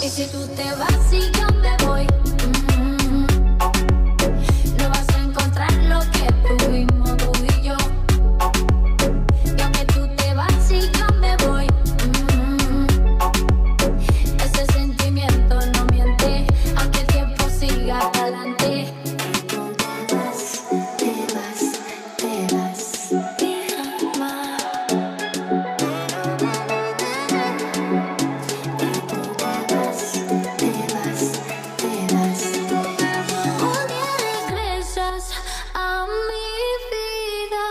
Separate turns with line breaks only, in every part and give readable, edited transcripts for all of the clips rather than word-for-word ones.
Y si tú te vas y yo me voy, no vas a encontrar lo que tuvimos tú y yo. Y aunque tú te vas y yo me voy, ese sentimiento no miente, aunque el tiempo siga adelante. Tú te vas, te vas, te vas, mi amor. A mi vida.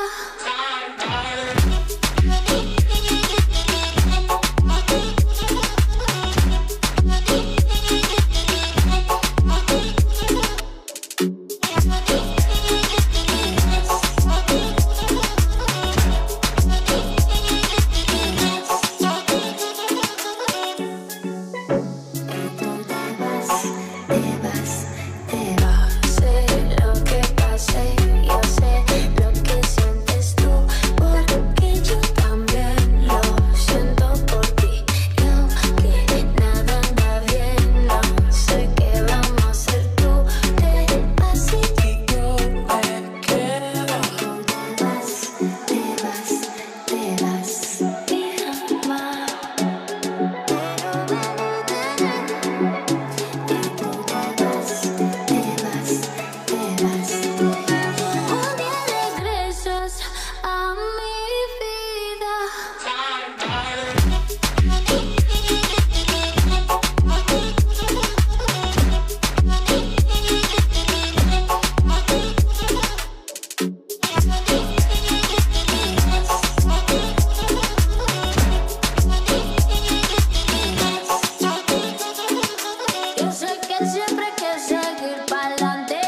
Siempre hay que seguir pa'lante,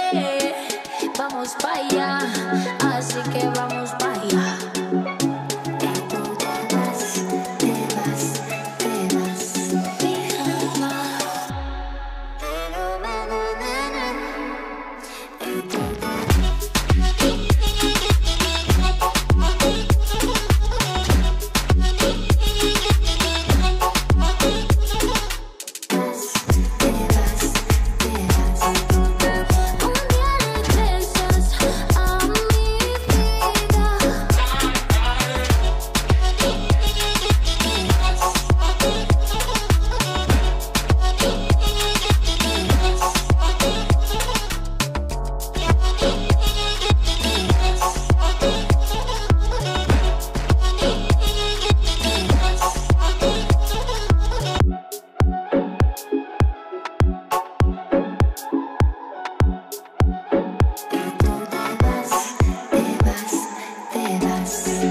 vamos pa' allá, así que vamos pa' allá. Y tú te vas, te vas, te vas, mi amor. Y tú te vas, te vas, te vas.